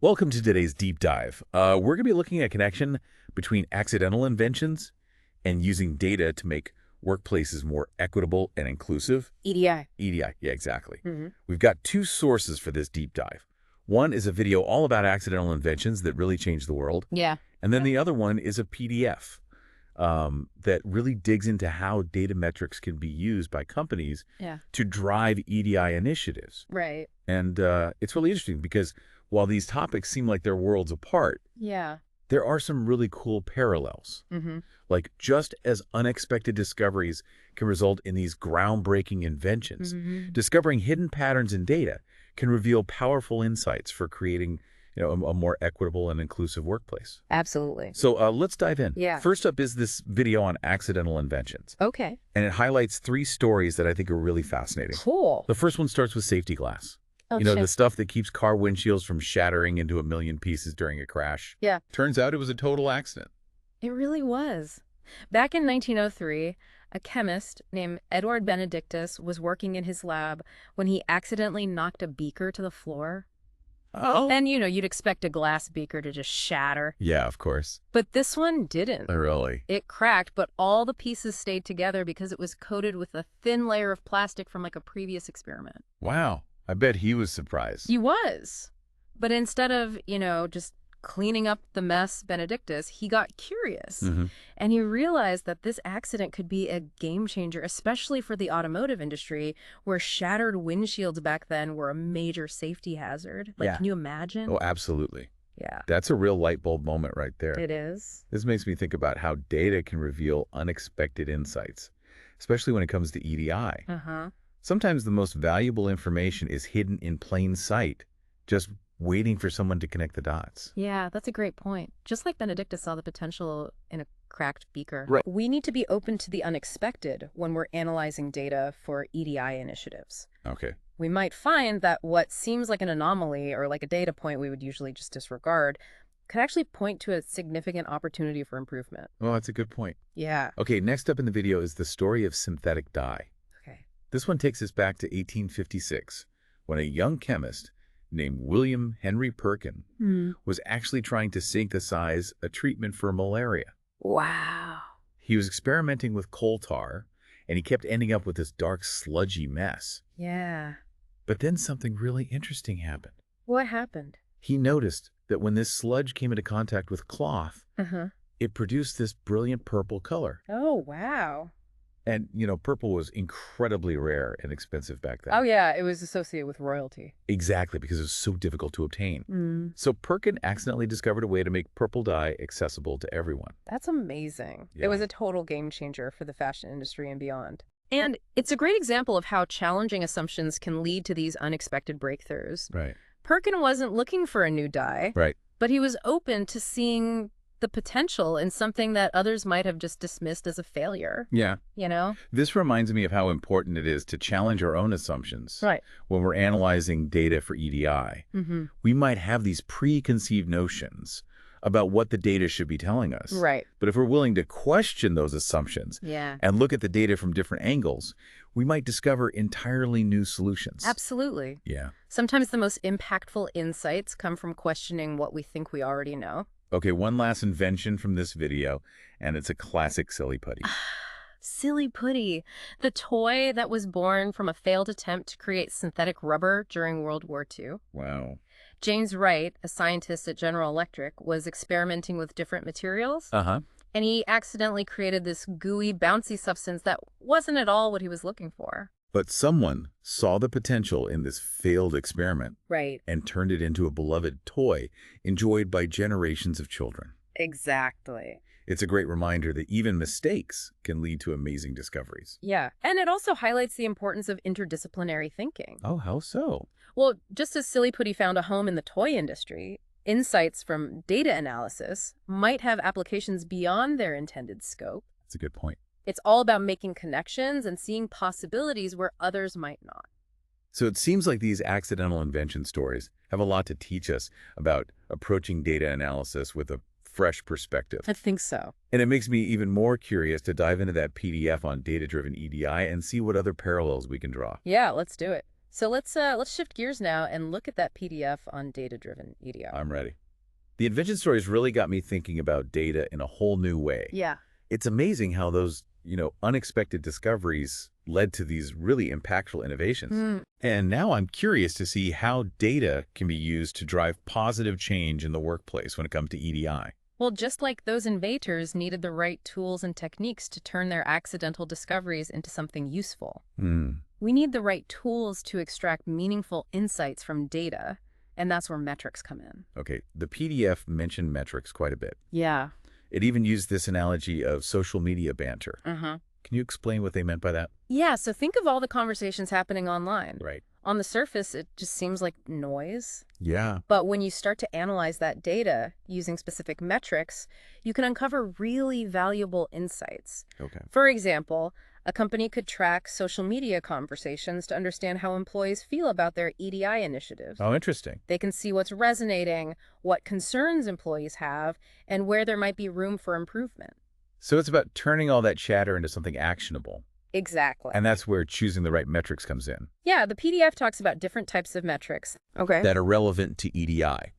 Welcome to today's deep dive. We're going to be looking at a connection between accidental inventions and using data to make workplaces more equitable and inclusive. EDI. EDI, yeah, exactly. Mm-hmm. We've got two sources for this deep dive. One is a video all about accidental inventions that really changed the world. Yeah. And then the other one is a PDF that really digs into how data metrics can be used by companies to drive EDI initiatives. Right. And it's really interesting because while these topics seem like they're worlds apart, Yeah. there are some really cool parallels. Mm-hmm. Like just as unexpected discoveries can result in these groundbreaking inventions, discovering hidden patterns in data can reveal powerful insights for creating a more equitable and inclusive workplace. Absolutely. So let's dive in. Yeah. First up is this video on accidental inventions. Okay. And it highlights three stories that I think are really fascinating. Cool. The first one starts with safety glass. Oh, The stuff that keeps car windshields from shattering into a million pieces during a crash. Yeah. Turns out it was a total accident. It really was. Back in 1903, a chemist named Edward Benedictus was working in his lab when he accidentally knocked a beaker to the floor. Oh. And, you'd expect a glass beaker to just shatter. Yeah, of course. But this one didn't. Really? It cracked, but all the pieces stayed together because it was coated with a thin layer of plastic from a previous experiment. Wow. I bet he was surprised. He was. But instead of, just cleaning up the mess, Benedictus, he got curious. And he realized that this accident could be a game changer, especially for the automotive industry, where shattered windshields back then were a major safety hazard. Can you imagine? Oh, absolutely. Yeah. That's a real light bulb moment right there. It is. This makes me think about how data can reveal unexpected insights, especially when it comes to EDI. Uh-huh. Sometimes the most valuable information is hidden in plain sight, just waiting for someone to connect the dots. Yeah, that's a great point. Just like Benedictus saw the potential in a cracked beaker. Right. We need to be open to the unexpected when we're analyzing data for EDI initiatives. Okay. We might find that what seems like an anomaly or like a data point we would usually just disregard could actually point to a significant opportunity for improvement. Well, that's a good point. Yeah. Okay, next up in the video is the story of synthetic dye. Okay. This one takes us back to 1856, when a young chemist named William Henry Perkin was actually trying to synthesize a treatment for malaria. Wow. He was experimenting with coal tar, and he kept ending up with this dark, sludgy mess. Yeah. But then something really interesting happened. What happened? He noticed that when this sludge came into contact with cloth, it produced this brilliant purple color. Oh, wow. And, purple was incredibly rare and expensive back then. Oh, yeah. It was associated with royalty. Exactly, because it was so difficult to obtain. So Perkin accidentally discovered a way to make purple dye accessible to everyone. That's amazing. Yeah. It was a total game changer for the fashion industry and beyond. And it's a great example of how challenging assumptions can lead to these unexpected breakthroughs. Right. Perkin wasn't looking for a new dye, Right. but he was open to seeing the potential in something that others might have just dismissed as a failure. Yeah. This reminds me of how important it is to challenge our own assumptions. Right. When we're analyzing data for EDI. We might have these preconceived notions about what the data should be telling us. Right. But if we're willing to question those assumptions and look at the data from different angles, we might discover entirely new solutions. Absolutely. Yeah. Sometimes the most impactful insights come from questioning what we think we already know. Okay, one last invention from this video, and it's a classic Silly Putty. Silly Putty, the toy that was born from a failed attempt to create synthetic rubber during World War II. Wow. James Wright, a scientist at General Electric, was experimenting with different materials, and he accidentally created this gooey, bouncy substance that wasn't at all what he was looking for. But someone saw the potential in this failed experiment Right. and turned it into a beloved toy enjoyed by generations of children. Exactly. It's a great reminder that even mistakes can lead to amazing discoveries. Yeah. And it also highlights the importance of interdisciplinary thinking. Oh, how so? Well, just as Silly Putty found a home in the toy industry, insights from data analysis might have applications beyond their intended scope. That's a good point. It's all about making connections and seeing possibilities where others might not. So it seems like these accidental invention stories have a lot to teach us about approaching data analysis with a fresh perspective. I think so. And it makes me even more curious to dive into that PDF on data-driven EDI and see what other parallels we can draw. Yeah, let's do it. So let's shift gears now and look at that PDF on data-driven EDI. I'm ready. The invention stories really got me thinking about data in a whole new way. Yeah. It's amazing how those, unexpected discoveries led to these really impactful innovations. And now I'm curious to see how data can be used to drive positive change in the workplace when it comes to EDI. Well, just like those inventors needed the right tools and techniques to turn their accidental discoveries into something useful, we need the right tools to extract meaningful insights from data, and that's where metrics come in. Okay, the PDF mentioned metrics quite a bit. Yeah. It even used this analogy of social media banter. Uh-huh. Can you explain what they meant by that? Yeah, so think of all the conversations happening online. Right. On the surface, it just seems like noise. Yeah. But when you start to analyze that data using specific metrics, you can uncover really valuable insights. Okay. For example, a company could track social media conversations to understand how employees feel about their EDI initiatives. Oh, interesting. They can see what's resonating, what concerns employees have, and where there might be room for improvement. So it's about turning all that chatter into something actionable. Exactly. And that's where choosing the right metrics comes in. Yeah, the PDF talks about different types of metrics. Okay. That are relevant to EDI.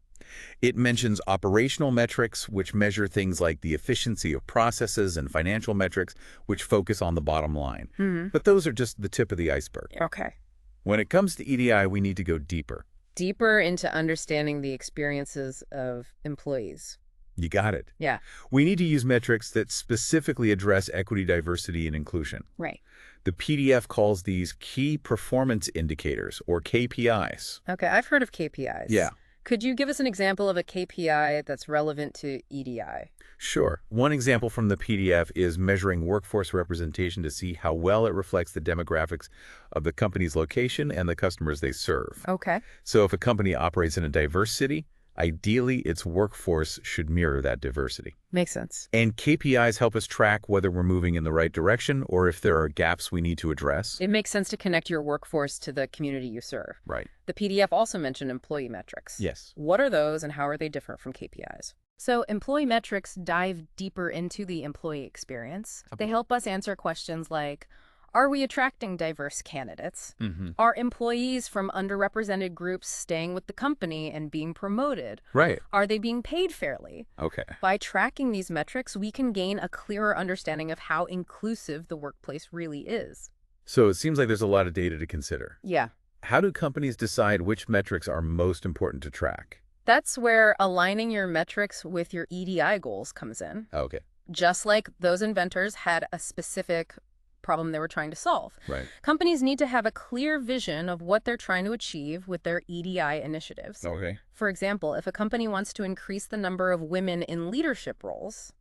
It mentions operational metrics, which measure things like the efficiency of processes, and financial metrics, which focus on the bottom line. But those are just the tip of the iceberg. Okay. When it comes to EDI, we need to go deeper. Deeper into understanding the experiences of employees. You got it. Yeah. We need to use metrics that specifically address equity, diversity, and inclusion. Right. The PDF calls these key performance indicators, or KPIs. Okay, I've heard of KPIs. Yeah. Could you give us an example of a KPI that's relevant to EDI? Sure. One example from the PDF is measuring workforce representation to see how well it reflects the demographics of the company's location and the customers they serve. Okay. So if a company operates in a diverse city, ideally its workforce should mirror that diversity. Makes sense. And KPIs help us track whether we're moving in the right direction or if there are gaps we need to address. It makes sense to connect your workforce to the community you serve. Right. The PDF also mentioned employee metrics. Yes. What are those and how are they different from KPIs? So employee metrics dive deeper into the employee experience. They help us answer questions like, are we attracting diverse candidates? Are employees from underrepresented groups staying with the company and being promoted? Right. Are they being paid fairly? Okay. By tracking these metrics, we can gain a clearer understanding of how inclusive the workplace really is. So it seems like there's a lot of data to consider. Yeah. How do companies decide which metrics are most important to track? That's where aligning your metrics with your EDI goals comes in. Okay. Just like those inventors had a specific problem they were trying to solve. Right. Companies need to have a clear vision of what they're trying to achieve with their EDI initiatives. Okay. For example, if a company wants to increase the number of women in leadership roles,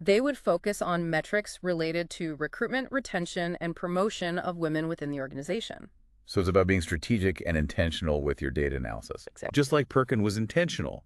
they would focus on metrics related to recruitment, retention, and promotion of women within the organization. So it's about being strategic and intentional with your data analysis. Exactly. Just like Perkin was intentional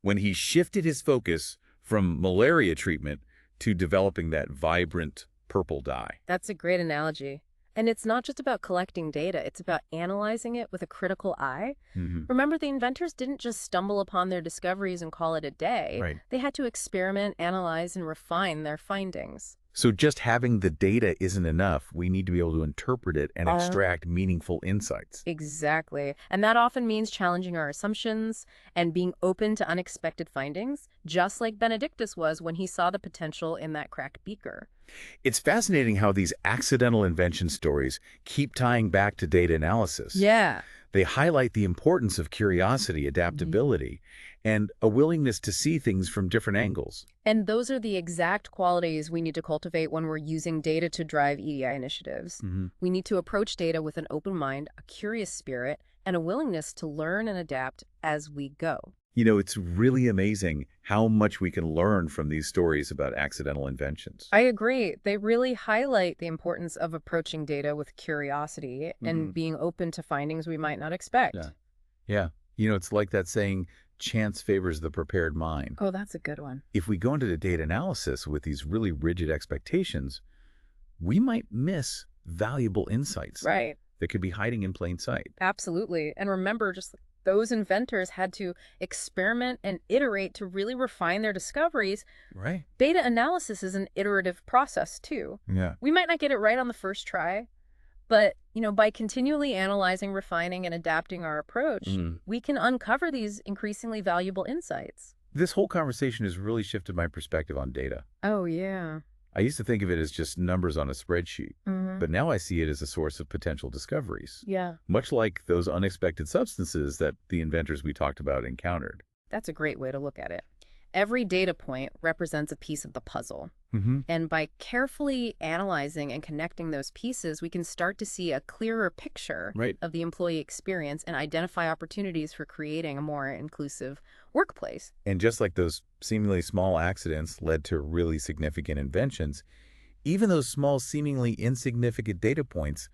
when he shifted his focus from malaria treatment to developing that vibrant purple dye. That's a great analogy. And it's not just about collecting data, it's about analyzing it with a critical eye. Remember, the inventors didn't just stumble upon their discoveries and call it a day. Right. They had to experiment, analyze, and refine their findings. So just having the data isn't enough. We need to be able to interpret it and extract meaningful insights. Exactly. And that often means challenging our assumptions and being open to unexpected findings, just like Benedictus was when he saw the potential in that cracked beaker. It's fascinating how these accidental invention stories keep tying back to data analysis. Yeah. They highlight the importance of curiosity, adaptability, and a willingness to see things from different angles. And those are the exact qualities we need to cultivate when we're using data to drive EDI initiatives. We need to approach data with an open mind, a curious spirit, and a willingness to learn and adapt as we go. You know, it's really amazing how much we can learn from these stories about accidental inventions. I agree. They really highlight the importance of approaching data with curiosity and being open to findings we might not expect. Yeah. You know, it's like that saying, chance favors the prepared mind. Oh, that's a good one. If we go into the data analysis with these really rigid expectations, we might miss valuable insights Right. that could be hiding in plain sight. Absolutely. And remember, just those inventors had to experiment and iterate to really refine their discoveries. Right. Data analysis is an iterative process, too. Yeah. We might not get it right on the first try, but By continually analyzing, refining, and adapting our approach, we can uncover these increasingly valuable insights. This whole conversation has really shifted my perspective on data. Oh, yeah. I used to think of it as just numbers on a spreadsheet, but now I see it as a source of potential discoveries, Yeah, much like those unexpected substances that the inventors we talked about encountered. that's a great way to look at it. Every data point represents a piece of the puzzle. Mm-hmm. And by carefully analyzing and connecting those pieces, we can start to see a clearer picture Right. of the employee experience and identify opportunities for creating a more inclusive workplace. And just like those seemingly small accidents led to really significant inventions, even those small, seemingly insignificant data points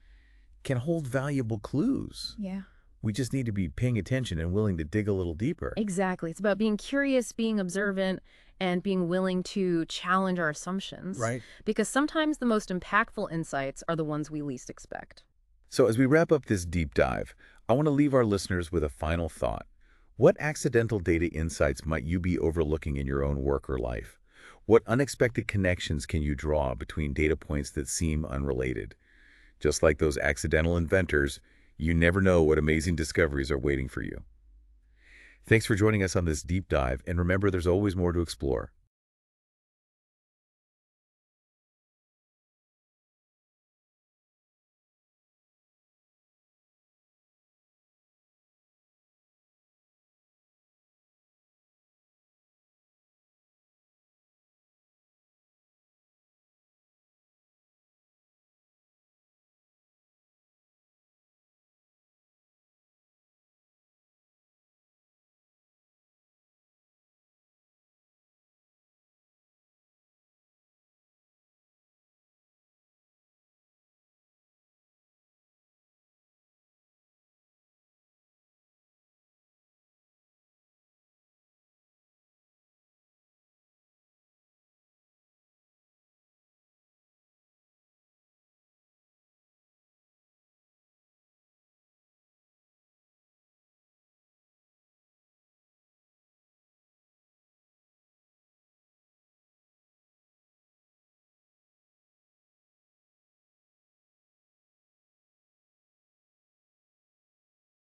can hold valuable clues. Yeah. We just need to be paying attention and willing to dig a little deeper. Exactly. It's about being curious, being observant, and being willing to challenge our assumptions. Right. Because sometimes the most impactful insights are the ones we least expect. So as we wrap up this deep dive, I want to leave our listeners with a final thought. What accidental data insights might you be overlooking in your own work or life? What unexpected connections can you draw between data points that seem unrelated? Just like those accidental inventors, you never know what amazing discoveries are waiting for you. Thanks for joining us on this deep dive, and remember, there's always more to explore.